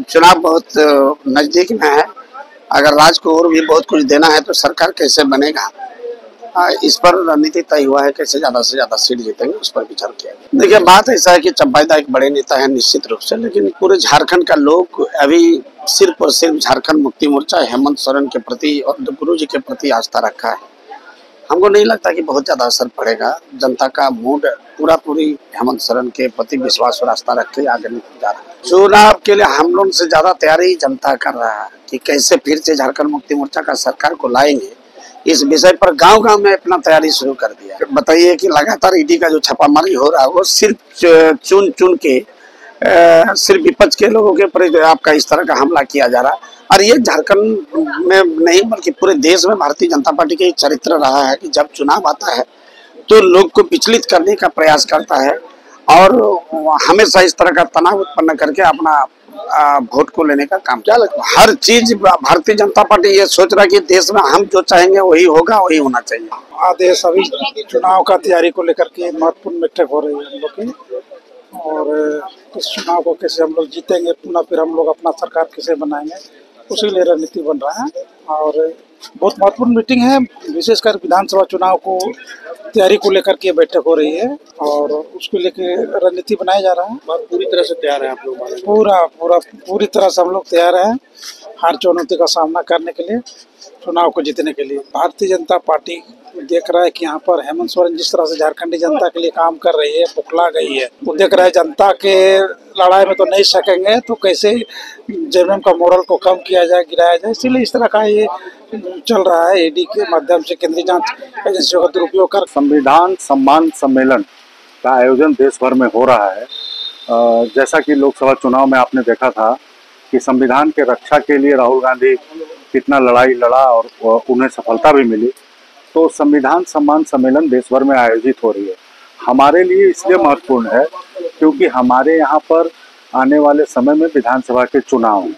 चुनाव बहुत नजदीक में है। अगर राज्य को और भी बहुत कुछ देना है तो सरकार कैसे बनेगा, इस पर रणनीति तय हुआ है। कैसे ज्यादा से ज्यादा सीट जीतेंगे उस पर विचार किया गया। देखिए, बात ऐसा है कि चंपाइदा एक बड़े नेता है निश्चित रूप से, लेकिन पूरे झारखंड का लोग अभी सिर्फ और सिर्फ झारखंड मुक्ति मोर्चा हेमंत सोरेन के प्रति और गुरु जी के प्रति आस्था रखा है। हमको नहीं लगता कि बहुत ज्यादा असर पड़ेगा। जनता का मूड पूरी हेमंत सोरेन के प्रति विश्वास और आस्था रख के आगे निकल जा रहा है। चुनाव के लिए हम लोग से ज्यादा तैयारी जनता कर रहा है कि कैसे फिर से झारखंड मुक्ति मोर्चा का सरकार को लाएंगे। इस विषय पर गांव-गांव में अपना तैयारी शुरू कर दिया। बताइए कि लगातार ईडी का जो छापामारी हो रहा है वो सिर्फ चुन के सिर्फ विपक्ष के लोगों के ऊपर आपका इस तरह का हमला किया जा रहा है। और ये झारखंड में नहीं बल्कि पूरे देश में भारतीय जनता पार्टी का एक चरित्र रहा है कि जब चुनाव आता है तो लोग को विचलित करने का प्रयास करता है और हमेशा इस तरह का तनाव उत्पन्न करके अपना वोट को लेने का काम। क्या लगता है, हर चीज भारतीय जनता पार्टी ये सोच रहा है कि देश में हम जो चाहेंगे वही होगा, वही होना चाहिए। आदेश अभी चुनाव का तैयारी को लेकर के महत्वपूर्ण बैठक हो रही है हम लोग की, और इस चुनाव को कैसे हम लोग जीतेंगे, पुनः फिर हम लोग अपना सरकार कैसे बनाएंगे, उसी लिए रणनीति बन रहा है। और बहुत महत्वपूर्ण मीटिंग है, विशेषकर विधानसभा चुनाव को तैयारी को लेकर के बैठक हो रही है और उसको लेकर रणनीति बनाया जा रहा है। पूरी तरह से तैयार है आप लोग? पूरी तरह से हम लोग तैयार हैं हर चुनौती का सामना करने के लिए, चुनाव को जीतने के लिए। भारतीय जनता पार्टी देख रहा है कि यहाँ पर हेमंत सोरेन जिस तरह से झारखंडी जनता के लिए काम कर रही है, बुखला गई है। वो देख रहा है जनता के लड़ाई में तो नहीं सकेंगे तो कैसे जेएमएम का मोरल को कम किया जाए, गिराया जाए। इसीलिए इस तरह का ये चल रहा है। ईडी के माध्यम से केंद्रीय जांच एजेंसियों का दुरुपयोग कर संविधान सम्मान सम्मेलन का आयोजन देश भर में हो रहा है। जैसा कि लोकसभा चुनाव में आपने देखा था कि संविधान के रक्षा के लिए राहुल गांधी कितना लड़ाई लड़ा और उन्हें सफलता भी मिली। तो संविधान सम्मान सम्मेलन देश भर में आयोजित हो रही है। हमारे लिए इसलिए महत्वपूर्ण है क्योंकि हमारे यहाँ पर आने वाले समय में विधानसभा के चुनाव हैं।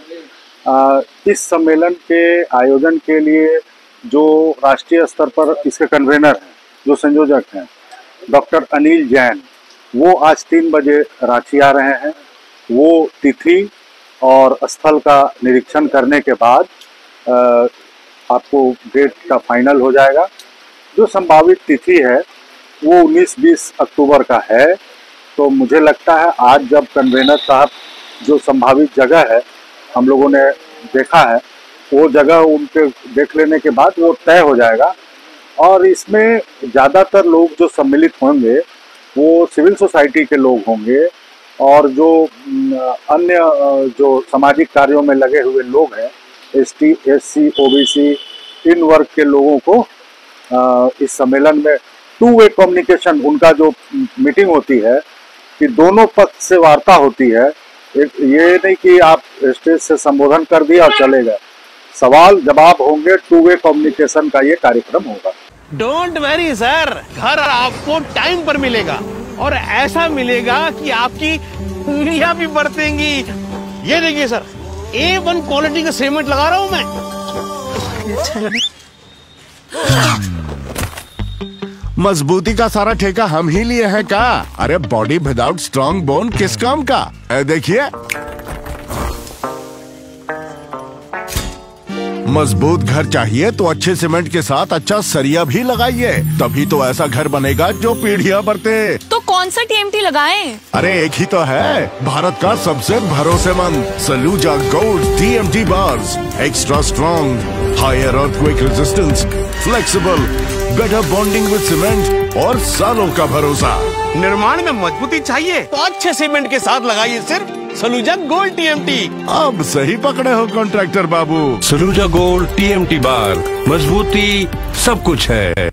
इस सम्मेलन के आयोजन के लिए जो राष्ट्रीय स्तर पर इसके कन्वेनर हैं, जो संयोजक हैं, डॉक्टर अनिल जैन, वो आज 3 बजे रांची आ रहे हैं। वो तिथि और स्थल का निरीक्षण करने के बाद आपको डेट का फाइनल हो जाएगा। जो संभावित तिथि है वो 19-20 अक्टूबर का है। तो मुझे लगता है आज जब कन्वेनर साहब जो संभावित जगह है हम लोगों ने देखा है, वो जगह उनके देख लेने के बाद वो तय हो जाएगा। और इसमें ज़्यादातर लोग जो सम्मिलित होंगे वो सिविल सोसाइटी के लोग होंगे और जो अन्य जो सामाजिक कार्यों में लगे हुए लोग हैं, ST, SC, OBC, इन वर्ग के लोगों को इस सम्मेलन में 2 वे कम्युनिकेशन, उनका जो मीटिंग होती है कि दोनों पक्ष से वार्ता होती है। ये नहीं कि आप स्टेज से संबोधन कर दिया और चले गए, सवाल जवाब होंगे। 2 वे कम्युनिकेशन का ये कार्यक्रम होगा। डोंट वरी सर, घर आपको टाइम पर मिलेगा और ऐसा मिलेगा कि आपकी उंगलियां भी बरतेंगी। ये देखिए सर, A1 क्वालिटी का सीमेंट लगा रहा हूं मैं। मजबूती का सारा ठेका हम ही लिए हैं का? अरे बॉडी विदाउट स्ट्रॉन्ग बोन किस काम का? देखिए, मजबूत घर चाहिए तो अच्छे सीमेंट के साथ अच्छा सरिया भी लगाइए, तभी तो ऐसा घर बनेगा जो पीढ़ियां बरते। तो कौन सा TMT लगाएं? अरे एक ही तो है, भारत का सबसे भरोसेमंद Saluja gold TMT bars. Extra strong, higher earthquake resistance, flexible, better bonding with cement और सालों का भरोसा। निर्माण में मजबूती चाहिए तो अच्छे सीमेंट के साथ लगाइए सिर्फ सलूजा गोल्ड TMT। अब सही पकड़े हो कॉन्ट्रैक्टर बाबू। सलूजा गोल्ड TMT बार, मजबूती सब कुछ है।